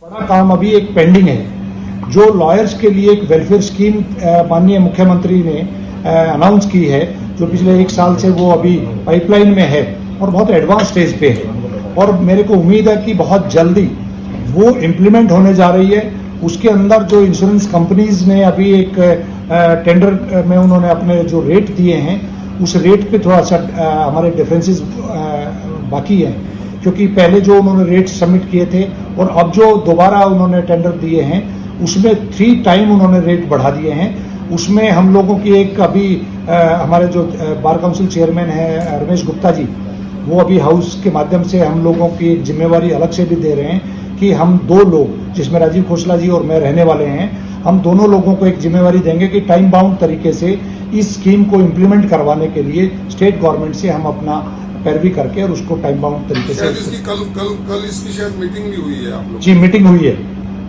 बड़ा काम अभी एक पेंडिंग है, जो लॉयर्स के लिए एक वेलफेयर स्कीम माननीय मुख्यमंत्री ने अनाउंस की है, जो पिछले 1 साल से वो अभी पाइपलाइन में है और बहुत एडवांस स्टेज पे है, और मेरे को उम्मीद है कि बहुत जल्दी वो इम्प्लीमेंट होने जा रही है। उसके अंदर जो इंश्योरेंस कंपनीज ने अभी एक टेंडर में उन्होंने अपने जो रेट दिए हैं, उस रेट पे थोड़ा सा हमारे डिफरेंसेस बाकी हैं, क्योंकि पहले जो उन्होंने रेट सबमिट किए थे और अब जो दोबारा उन्होंने टेंडर दिए हैं उसमें 3 टाइम उन्होंने रेट बढ़ा दिए हैं। उसमें हम लोगों की एक अभी हमारे जो बार काउंसिल चेयरमैन है रमेश गुप्ता जी, वो अभी हाउस के माध्यम से हम लोगों की एक जिम्मेवारी अलग से भी दे रहे हैं कि हम 2 लोग, जिसमें राजीव खोसला जी और मैं रहने वाले हैं, हम दोनों लोगों को एक जिम्मेवारी देंगे कि टाइम बाउंड तरीके से इस स्कीम को इम्प्लीमेंट करवाने के लिए स्टेट गवर्नमेंट से हम अपना पैरवी करके और उसको टाइम बाउंड तरीके से। इसकी कल इसकी शायद मीटिंग भी हुई है आप लोग? जी, मीटिंग हुई है,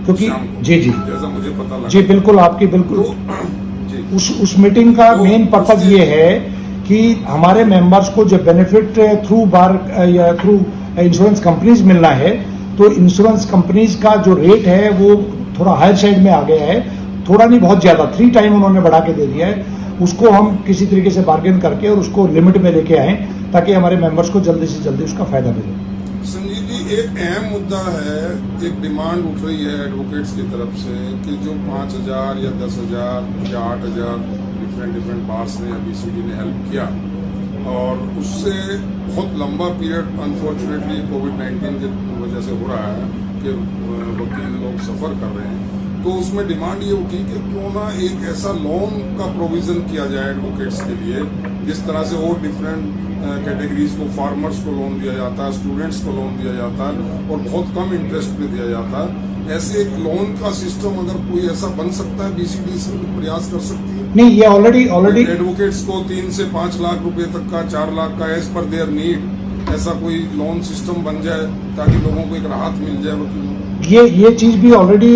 क्योंकि जी जैसा मुझे पता लगा। जी बिल्कुल, आपकी बिल्कुल तो, उस मीटिंग का मेन पर्पज ये है कि हमारे मेंबर्स को जो बेनिफिट थ्रू बार या थ्रू इंश्योरेंस कंपनीज मिलना है, तो इंश्योरेंस कंपनीज का जो रेट है वो थोड़ा हायर साइड में आ गया है, थोड़ा नहीं बहुत ज्यादा, 3 टाइम उन्होंने बढ़ा के दे दिया है। उसको हम किसी तरीके से बार्गेन करके और उसको लिमिट में लेके आए ताकि हमारे मेंबर्स को जल्दी से जल्दी उसका फायदा मिले। संजीव जी, एक अहम मुद्दा है, एक डिमांड उठ रही है एडवोकेट्स की तरफ से कि जो 5,000 या 10,000 या 8,000 डिफरेंट बार्स ने बीसीडी ने हेल्प किया, और उससे बहुत लंबा पीरियड अनफॉर्चुनेटली कोविड-19 की वजह से हो रहा है कि वकील लोग सफर कर रहे हैं, तो उसमें डिमांड ये उठी कि क्यों ना एक ऐसा लोन का प्रोविजन किया जाए एडवोकेट्स के लिए, जिस तरह से और डिफरेंट कैटेगरीज को, फार्मर्स को लोन दिया जाता है, स्टूडेंट्स को लोन दिया जाता है और बहुत कम इंटरेस्ट पे दिया जाता है। ऐसे एक लोन का सिस्टम अगर कोई ऐसा बन सकता है, बीसीडी से प्रयास कर सकती है? नहीं, ये ऑलरेडी एडवोकेट्स को 3 से 5 लाख रुपए तक का, 4 लाख का, एज पर देयर नीड ऐसा कोई लोन सिस्टम बन जाए ताकि लोगों को एक राहत मिल जाए वकीलों। ये चीज भी ऑलरेडी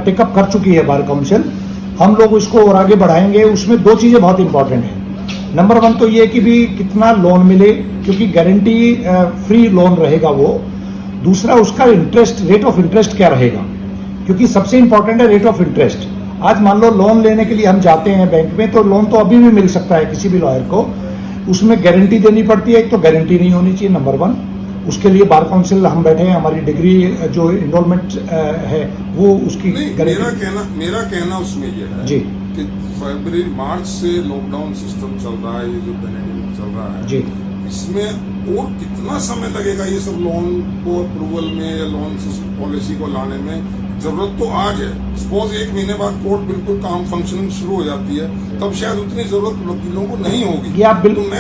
टेकअप कर चुकी है बार काउंसिल। हम लोग इसको और आगे बढ़ाएंगे। उसमें 2 चीजें बहुत इंपॉर्टेंट हैं। नंबर 1 तो ये कि भी कितना लोन मिले, क्योंकि गारंटी फ्री लोन रहेगा वो। दूसरा, उसका इंटरेस्ट, रेट ऑफ इंटरेस्ट क्या रहेगा, क्योंकि सबसे इंपॉर्टेंट है रेट ऑफ इंटरेस्ट। आज मान लो लोन लेने के लिए हम जाते हैं बैंक में, तो लोन तो अभी भी मिल सकता है किसी भी लॉयर को, उसमें गारंटी देनी पड़ती है। एक तो गारंटी नहीं होनी चाहिए, नंबर 1। उसके लिए बार काउंसिल हम बैठे हैं, हमारी डिग्री जो इनरोलमेंट है वो उसकी मेरा कहना उसमें ये है जी कि फरवरी मार्च से लॉकडाउन सिस्टम चल रहा है, ये जो पैंडेमिक चल रहा है जी, इसमें और कितना समय लगेगा ये सब लोन को अप्रूवल में या लोन पॉलिसी को लाने में? जरूरत तो आज है, सपोज 1 महीने बाद कोर्ट बिल्कुल काम फंक्शनिंग शुरू हो जाती है, तब शायद उतनी जरूरत वकीलों को नहीं होगी। तो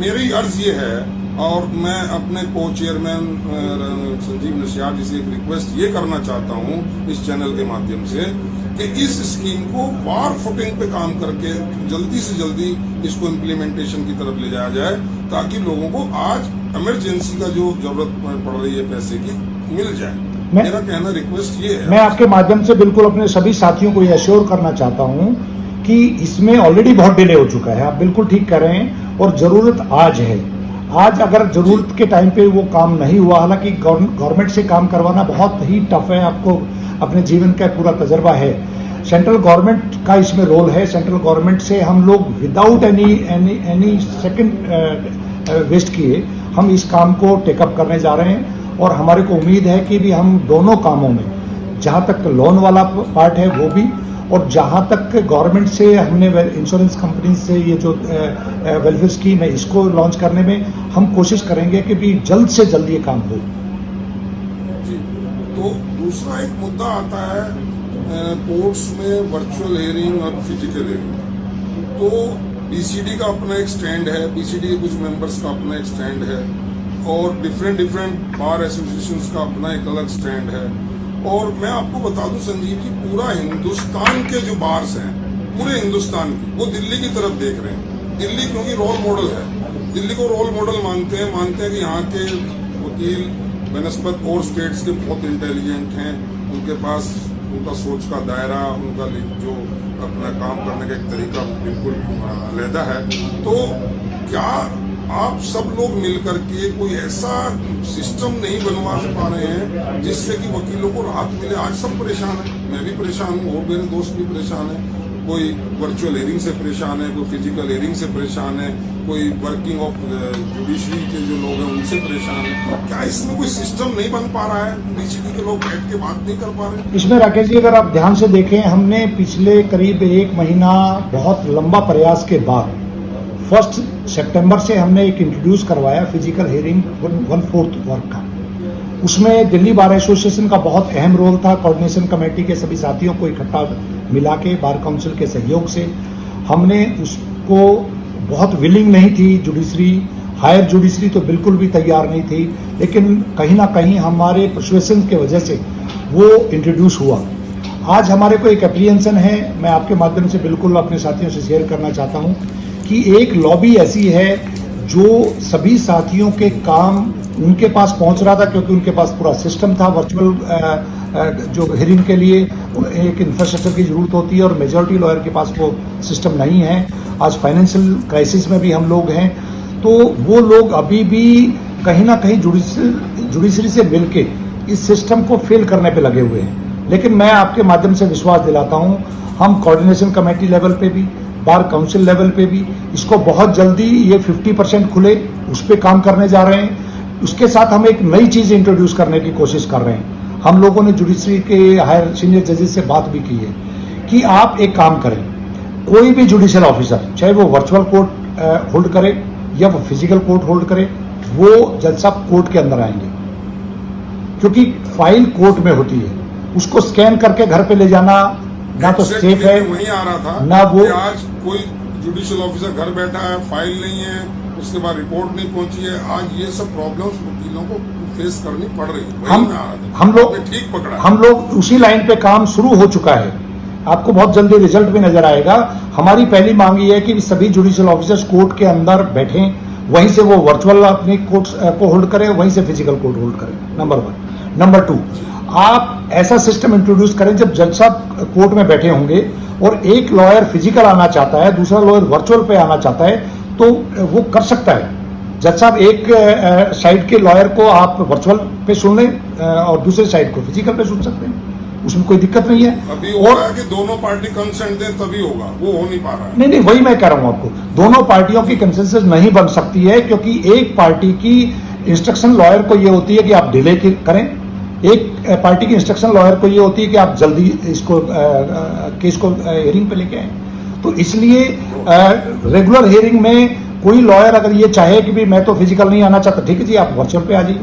मेरी अर्ज ये है, और मैं अपने को चेयरमैन संजीव नशियार जी से एक रिक्वेस्ट ये करना चाहता हूँ इस चैनल के माध्यम से कि इस स्कीम को वार फुटिंग पे काम करके जल्दी से जल्दी इसको इम्प्लीमेंटेशन की तरफ ले जाया जाए, ताकि लोगों को आज इमरजेंसी का जो जरूरत पड़ रही है पैसे की, मिल जाए। मेरा कहना, रिक्वेस्ट ये है। मैं आपके माध्यम से बिल्कुल अपने सभी साथियों को ये अश्योर करना चाहता हूँ कि इसमें ऑलरेडी बहुत डिले हो चुका है। आप बिल्कुल ठीक कह रहे हैं, और जरूरत आज है। आज अगर जरूरत के टाइम पे वो काम नहीं हुआ, हालांकि गवर्नमेंट से काम करवाना बहुत ही टफ है, आपको अपने जीवन का पूरा तजर्बा है। सेंट्रल गवर्नमेंट का इसमें रोल है। सेंट्रल गवर्नमेंट से हम लोग विदाउट एनी सेकंड वेस्ट किए हम इस काम को टेकअप करने जा रहे हैं, और हमारे को उम्मीद है कि भी हम दोनों कामों में, जहां तक लोन वाला पार्ट है वो भी, और जहां तक गवर्नमेंट से हमने इंश्योरेंस कंपनी से ये जो वेलफेयर स्कीम है इसको लॉन्च करने में हम कोशिश करेंगे कि भी जल्द से जल्द ये काम हो। जी, तो दूसरा एक मुद्दा आता है कोर्ट्स में वर्चुअल हियरिंग और फिजिकल हियरिंग। तो बीसीडी का अपना एक स्टैंड है, बीसीडी के कुछ मेंबर्स का अपना एक स्टैंड है, और डिफरेंट बार एसोसिएशंस का अपना एक अलग स्टैंड है। और मैं आपको बता दूं संजीव जी, पूरा हिंदुस्तान के जो बार्स हैं, पूरे हिंदुस्तान की, वो दिल्ली की तरफ देख रहे हैं। दिल्ली क्योंकि रोल मॉडल है, दिल्ली को रोल मॉडल मानते हैं कि यहाँ के वकील बनस्पत और स्टेट्स के बहुत इंटेलिजेंट हैं, उनके पास उनका सोच का दायरा, उनका जो अपना काम करने का एक तरीका बिल्कुल अलहदा है। तो क्या आप सब लोग मिलकर के कोई ऐसा सिस्टम नहीं बनवा पा रहे हैं जिससे कि वकीलों को राहत मिले। आज सब परेशान है, मैं भी परेशान हूँ और मेरे दोस्त भी परेशान है। कोई वर्चुअल हेयरिंग से परेशान है, कोई फिजिकल हेयरिंग से परेशान है, कोई वर्किंग ऑफ जुडिशरी के जो लोग हैं उनसे परेशान है। क्या इसमें कोई सिस्टम नहीं बन पा रहा है? बीसीडी के लोग बैठ के बात नहीं कर पा रहे? इसमें राकेश जी अगर आप ध्यान से देखें, हमने पिछले करीब 1 महीना बहुत लंबा प्रयास के बाद 1 सितंबर से हमने एक इंट्रोड्यूस करवाया फिजिकल हियरिंग 1/4 वर्क का। उसमें दिल्ली बार एसोसिएशन का बहुत अहम रोल था। कोऑर्डिनेशन कमेटी के सभी साथियों को इकट्ठा मिला के बार काउंसिल के सहयोग से हमने उसको, बहुत विलिंग नहीं थी जुडिशरी, हायर जुडिशरी तो बिल्कुल भी तैयार नहीं थी, लेकिन कहीं ना कहीं हमारे परसुएशन के वजह से वो इंट्रोड्यूस हुआ। आज हमारे को एक एप्रीहेंशन है, मैं आपके माध्यम से बिल्कुल अपने साथियों से शेयर करना चाहता हूं कि एक लॉबी ऐसी है जो सभी साथियों के काम उनके पास पहुंच रहा था, क्योंकि उनके पास पूरा सिस्टम था। वर्चुअल जो हियरिंग के लिए एक इंफ्रास्ट्रक्चर की जरूरत होती है और मेजॉरिटी लॉयर के पास वो सिस्टम नहीं है। आज फाइनेंशियल क्राइसिस में भी हम लोग हैं, तो वो लोग अभी भी कहीं ना कहीं जुडिशरी से मिलके इस सिस्टम को फेल करने पे लगे हुए हैं। लेकिन मैं आपके माध्यम से विश्वास दिलाता हूं, हम कोऑर्डिनेशन कमेटी लेवल पे भी, बार काउंसिल लेवल पे भी इसको बहुत जल्दी ये 50% खुले उस पर काम करने जा रहे हैं। उसके साथ हम एक नई चीज इंट्रोड्यूस करने की कोशिश कर रहे हैं। हम लोगों ने जुडिशरी के हायर सीनियर जजेस से बात भी की है कि आप एक काम करें, कोई भी जुडिशियल ऑफिसर चाहे वो वर्चुअल कोर्ट होल्ड करे या वो फिजिकल कोर्ट होल्ड करे, वो जज साहब कोर्ट के अंदर आएंगे, क्योंकि फाइल कोर्ट में होती है। उसको स्कैन करके घर पे ले जाना ना तो सेफ है, वहीं आ रहा था ना वो। आज कोई जुडिशियल ऑफिसर घर बैठा है, फाइल नहीं है, उसके बाद रिपोर्ट नहीं पहुंची है। आज ये सब प्रॉब्लम्स वकीलों को फेस करनी पड़ रही है। हम लोग उसी लाइन पे काम शुरू हो चुका है। आपको बहुत जल्दी रिजल्ट भी नजर आएगा। हमारी पहली मांग ये है कि सभी जुडिशियल ऑफिसर्स कोर्ट के अंदर बैठें, वहीं से वो वर्चुअल अपनी कोर्ट को होल्ड करें, वहीं से फिजिकल कोर्ट होल्ड करें, नंबर 1। नंबर 2, आप ऐसा सिस्टम इंट्रोड्यूस करें जब जज साहब कोर्ट में बैठे होंगे और एक लॉयर फिजिकल आना चाहता है, दूसरा लॉयर वर्चुअल पे आना चाहता है, तो वो कर सकता है। जज साहब एक साइड के लॉयर को आप वर्चुअल पे सुन लें और दूसरे साइड को फिजिकल पे सुन सकते हैं, उसमें कोई दिक्कत नहीं है। अभी और कि दोनों पार्टी कंसेंट दें तभी होगा, वो हो नहीं पा रहा है। नहीं, वही मैं कह रहा हूं आपको, दोनों पार्टियों की कंसेंसस नहीं बन सकती है, क्योंकि एक पार्टी की इंस्ट्रक्शन लॉयर को ये होती है कि आप डिले करें, एक पार्टी की इंस्ट्रक्शन लॉयर को ये होती है कि आप जल्दी इसको केस को हियरिंग पे लेके आए। तो इसलिए रेगुलर हियरिंग में कोई लॉयर अगर ये चाहे कि भी मैं तो फिजिकल नहीं आना चाहता, ठीक है जी, आप वर्चुअल पे आ जाइए।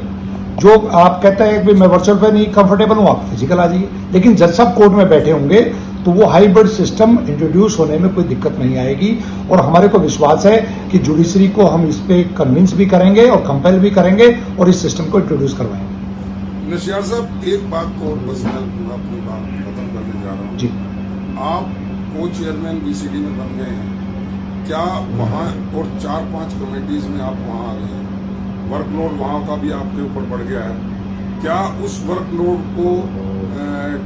जो आप कहते हैं कि मैं वर्चुअल पे नहीं कंफर्टेबल हूँ, आप फिजिकल आ जाइए। लेकिन जज साहब कोर्ट में बैठे होंगे तो वो हाइब्रिड सिस्टम इंट्रोड्यूस होने में कोई दिक्कत नहीं आएगी। और हमारे को विश्वास है कि जुडिशरी को हम इस पे कन्विंस भी करेंगे और कंपेल भी करेंगे और इस सिस्टम को इंट्रोड्यूस करवाएंगे। नशियार साहब, एक बात को बस मैं अपनी बात खत्म करने जा रहा हूँ जी। आप को चेयरमैन बीसीडी में बन गए हैं, क्या वहाँ और 4-5 कमेटीज में आप वहाँ आ गए हैं, वर्कलोड वहाँ का भी आपके ऊपर बढ़ गया है, क्या उस वर्कलोड को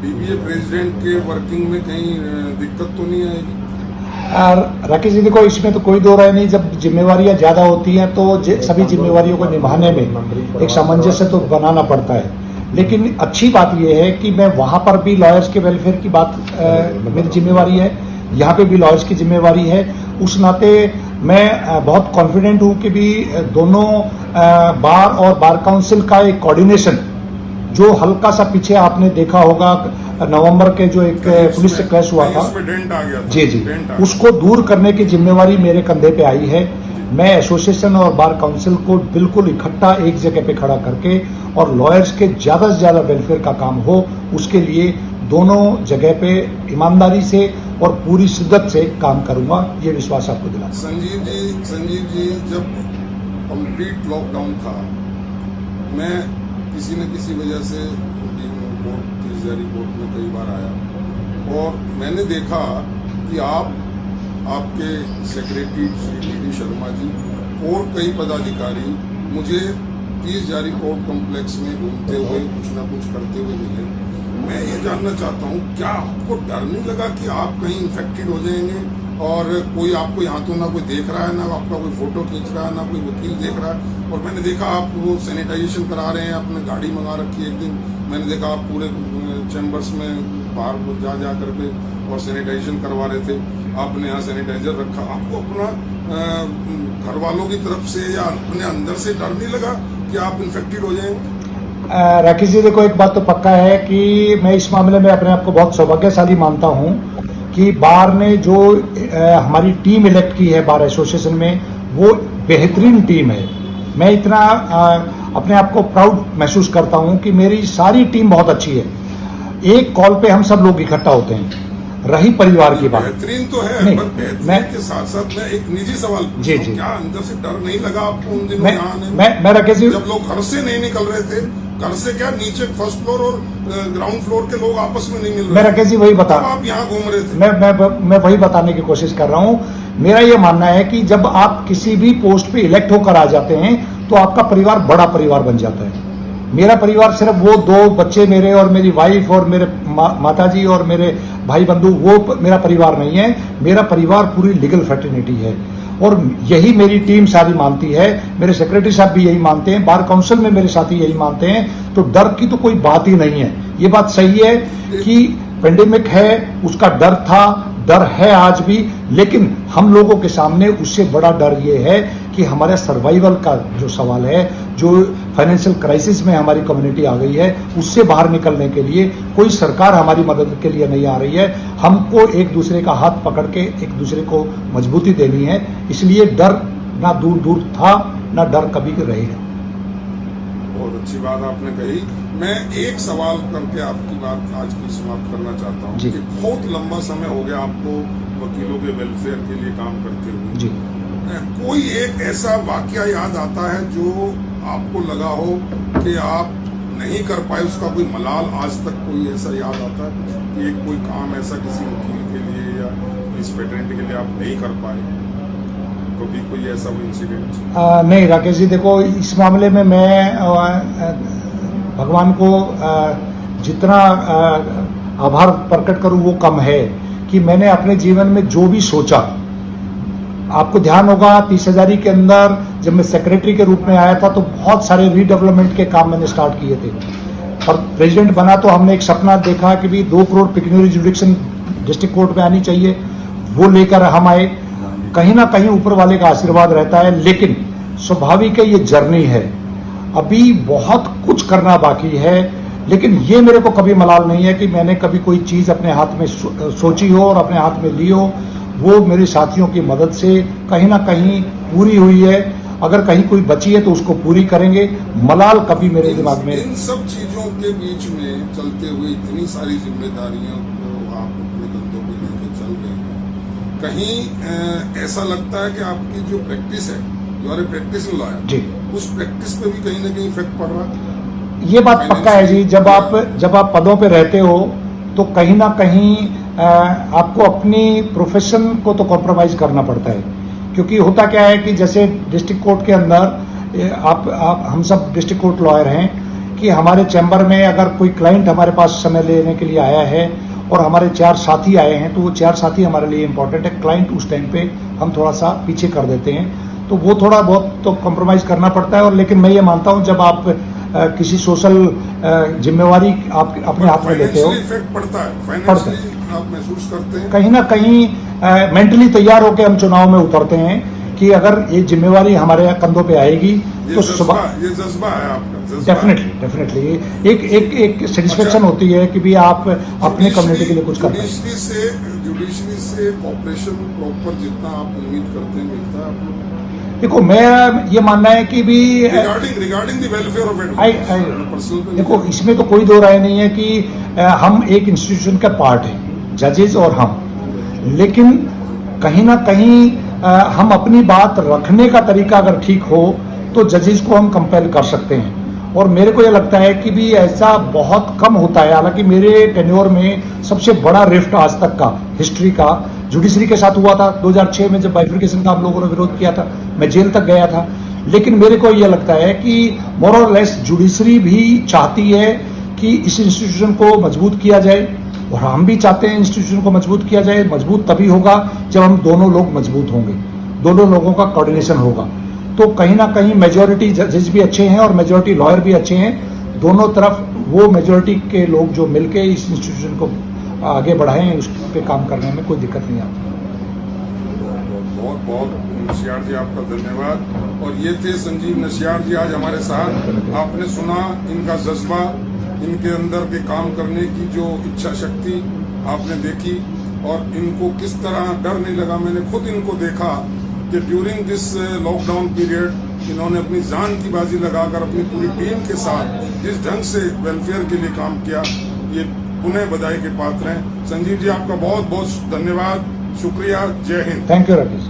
डीबीए प्रेसिडेंट के वर्किंग में कहीं दिक्कत तो नहीं आएगी? राकेश जी, देखो इसमें तो कोई दो राय नहीं। जब जिम्मेवारियां ज्यादा होती हैं तो सभी जिम्मेवारियों को निभाने में एक सामंजस्य तो बनाना पड़ता है। लेकिन अच्छी बात यह है कि मैं वहां पर भी लॉयर्स के वेलफेयर की बात मेरी जिम्मेवारी है, यहाँ पे भी लॉयर्स की जिम्मेवारी है। उस नाते मैं बहुत कॉन्फिडेंट हूँ कि भी दोनों बार और बार काउंसिल का एक कोऑर्डिनेशन, जो हल्का सा पीछे आपने देखा होगा नवंबर के जो एक पुलिस से क्लैश हुआ था, डेंट आ गया था, जी, उसको दूर करने की जिम्मेवारी मेरे कंधे पे आई है। मैं एसोसिएशन और बार काउंसिल को बिल्कुल इकट्ठा एक जगह पे खड़ा करके और लॉयर्स के ज्यादा से ज्यादा वेलफेयर का काम हो, उसके लिए दोनों जगह पे ईमानदारी से और पूरी शिद्दत से काम करूंगा, ये विश्वास आपको दिलाता हूं। संजीव जी, जब कंप्लीट लॉकडाउन था, मैं किसी न किसी वजह से तीसरी कोर्ट में कई बार आया और मैंने देखा कि आपके सेक्रेटरी श्री डी शर्मा जी और कई पदाधिकारी मुझे 30 जारी कोर्ट कॉम्प्लेक्स में घूमते हुए कुछ ना कुछ करते हुए मिले। मैं ये जानना चाहता हूँ, क्या आपको डर नहीं लगा कि आप कहीं इन्फेक्टेड हो जाएंगे और कोई आपको यहाँ तो ना कोई देख रहा है, ना आपका कोई फोटो खींच रहा है, ना कोई वकील देख रहा है। और मैंने देखा आप वो सैनिटाइजेशन करा रहे हैं, आपने गाड़ी मंगा रखी है। एक दिन मैंने देखा आप पूरे चैम्बर्स में बाहर जा करके और सैनिटाइजेशन करवा रहे थे। आपने यहाँ सैनिटाइजर रखा। आपको अपना घर वालों की तरफ से या अपने अंदर से डर नहीं लगा कि आप इन्फेक्टेड हो जाएंगे? राकेश जी, देखो एक बात तो पक्का है कि मैं इस मामले में अपने आप को बहुत सौभाग्यशाली मानता हूँ कि बार ने जो हमारी टीम इलेक्ट की है बार एसोसिएशन में, वो बेहतरीन टीम है। मैं इतना अपने आप को प्राउड महसूस करता हूँ कि मेरी सारी टीम बहुत अच्छी है। एक कॉल पे हम सब लोग इकट्ठा होते हैं। रही परिवार की बात, बेहतरीन तो है, नहीं, पर बेहतरीन के साथ साथ मैं एक निजी सवाल पूछता हूं, क्या अंदर से डर नहीं लगा आपको उन दिनों यहाँ आने में? मैं राकेश जी, जब लोग घर से नहीं निकल रहे थे, घर से क्या नीचे फर्स्ट फ्लोर और ग्राउंड फ्लोर के लोग आपस में नहीं मिल रहे, मैं राकेश जी वही बता, आप यहाँ घूम रहे थे। मैं वही बताने की कोशिश कर रहा हूँ। मेरा ये मानना है कि जब आप किसी भी पोस्ट पे इलेक्ट होकर आ जाते हैं तो आपका परिवार बड़ा परिवार बन जाता है। मेरा परिवार सिर्फ वो 2 बच्चे मेरे और मेरी वाइफ और मेरे माताजी और मेरे भाई बंधु, वो मेरा परिवार नहीं है। मेरा परिवार पूरी लीगल फ्रेटर्निटी है और यही मेरी टीम सारी मानती है। मेरे सेक्रेटरी साहब भी यही मानते हैं, बार काउंसिल में मेरे साथी यही मानते हैं। तो डर की तो कोई बात ही नहीं है। ये बात सही है कि पेंडेमिक है, उसका डर था, डर है आज भी, लेकिन हम लोगों के सामने उससे बड़ा डर ये है कि हमारे सर्वाइवल का जो सवाल है, जो फाइनेंशियल क्राइसिस में हमारी कम्युनिटी आ गई है, उससे बाहर निकलने के लिए कोई सरकार हमारी मदद के लिए नहीं आ रही है। हमको एक दूसरे का हाथ पकड़ के एक दूसरे को मजबूती देनी है। इसलिए डर ना दूर दूर था, ना डर कभी रहेगा। बहुत अच्छी बात आपने कही। मैं एक सवाल करके आपकी बात आज की समाप्त करना चाहता हूँ कि बहुत लंबा समय हो गया आपको वकीलों के वेलफेयर के लिए काम करते हुए जी। कोई एक ऐसा वाकया याद आता है जो आपको लगा हो कि आप नहीं कर पाए, उसका कोई मलाल आज तक कोई ऐसा याद आता है कि एक कोई काम ऐसा किसी वकील के लिए या इस पेटेंट के लिए आप नहीं कर पाए? कभी कोई ऐसा कोई इंसिडेंट? नहीं राकेश जी, देखो इस मामले में मैं भगवान को जितना आभार प्रकट करूं वो कम है कि मैंने अपने जीवन में जो भी सोचा, आपको ध्यान होगा 30,000 के अंदर जब मैं सेक्रेटरी के रूप में आया था तो बहुत सारे रीडेवलपमेंट के काम मैंने स्टार्ट किए थे। और प्रेसिडेंट बना तो हमने एक सपना देखा कि भी 2 करोड़ पिक्यूनरी जुडिक्शन डिस्ट्रिक्ट कोर्ट में आनी चाहिए, वो लेकर हम आए। कहीं ना कहीं ऊपर वाले का आशीर्वाद रहता है, लेकिन स्वाभाविक है ये जर्नी है, अभी बहुत कुछ करना बाकी है। लेकिन ये मेरे को कभी मलाल नहीं है कि मैंने कभी कोई चीज़ अपने हाथ में सोची हो और अपने हाथ में ली हो। वो मेरे साथियों की मदद से कहीं ना कहीं पूरी हुई है। अगर कहीं कोई बची है तो उसको पूरी करेंगे। मलाल कभी मेरे दिमाग में। इन सब चीजों के बीच में चलते हुए इतनी सारी जिम्मेदारियों को आप अपने कंधों पे लेकर चल रहे हैं, कहीं ऐसा लगता है कि आपकी जो प्रैक्टिस है, जो अरे प्रैक्टिस लॉयर जी, उस प्रैक्टिस पे भी कहीं ना कहीं इफेक्ट पड़ रहा है? ये बात पक्का है जी। जब आप पदों पे रहते हो तो कहीं ना कहीं आपको अपनी प्रोफेशन को तो कॉम्प्रोमाइज करना पड़ता है। क्योंकि होता क्या है कि जैसे डिस्ट्रिक्ट कोर्ट के अंदर हम सब डिस्ट्रिक्ट कोर्ट लॉयर हैं कि हमारे चैम्बर में अगर कोई क्लाइंट हमारे पास समय लेने के लिए आया है और हमारे 4 साथी आए हैं तो वो 4 साथी हमारे लिए इम्पोर्टेंट है। क्लाइंट उस टाइम पे हम थोड़ा सा पीछे कर देते हैं, तो वो थोड़ा बहुत तो कॉम्प्रोमाइज़ करना पड़ता है। और लेकिन मैं ये मानता हूँ जब आप किसी सोशल जिम्मेवारी आप अपने हाथ में लेते हो, इफेक्ट पड़ता है, फाइनेंशियली आप महसूस करते हैं। कहीं ना कहीं मेंटली तैयार होकर हम चुनाव में उतरते हैं कि अगर ये जिम्मेवारी हमारे कंधों पे आएगी तो सुबह ये जज्बा है आपका। डेफिनेटली एक सेटिस्फेक्शन होती है कि भी आप अपने कम्युनिटी के लिए कुछ कर रहे हैं। जुडिशरी से कॉपरेशन प्रॉपर जितना आप उम्मीद करते हैं मिलता है आपको? देखो मैं ये मानना है कि भी रिगार्डिंग द वेलफेयर ऑफ देखो इसमें तो कोई दो राय नहीं है कि हम एक इंस्टीट्यूशन का पार्ट हैं, जजेस और हम, लेकिन कहीं ना कहीं हम अपनी बात रखने का तरीका अगर ठीक हो तो जजेस को हम कंपेल कर सकते हैं। और मेरे को ये लगता है कि भी ऐसा बहुत कम होता है। हालांकि मेरे टेन्योर में सबसे बड़ा रिफ्ट आज तक का हिस्ट्री का जुडिशरी के साथ हुआ था 2006 में, जब बाइफिकेशन का आप लोगों ने विरोध किया था, मैं जेल तक गया था। लेकिन मेरे को ये लगता है कि मोर और लेस जुडिशरी भी चाहती है कि इस इंस्टीट्यूशन को मजबूत किया जाए और हम भी चाहते हैं इंस्टीट्यूशन को मजबूत किया जाए। मजबूत तभी होगा जब हम दोनों लोग मजबूत होंगे, दोनों लोगों का कोऑर्डिनेशन होगा। तो कहीं ना कहीं मेजॉरिटी जजेस भी अच्छे हैं और मेजॉरिटी लॉयर भी अच्छे हैं। दोनों तरफ वो मेजॉरिटी के लोग जो मिलके इस इंस्टीट्यूशन को आगे बढ़ाएं, उस पे काम करने में कोई दिक्कत नहीं आती। बहुत बहुत नशियार जी आपका धन्यवाद। और ये थे संजीव नशियार जी आज हमारे साथ। आपने सुना इनका जज्बा, इनके अंदर के काम करने की जो इच्छा शक्ति आपने देखी, और इनको किस तरह डर नहीं लगा। मैंने खुद इनको देखा कि ड्यूरिंग दिस लॉकडाउन पीरियड इन्होंने अपनी जान की बाजी लगाकर अपनी पूरी टीम के साथ जिस ढंग से वेलफेयर के लिए काम किया, ये पुनः बधाई के पात्र हैं। संजीव जी आपका बहुत बहुत धन्यवाद, शुक्रिया, जय हिंद। Thank you Rakesh.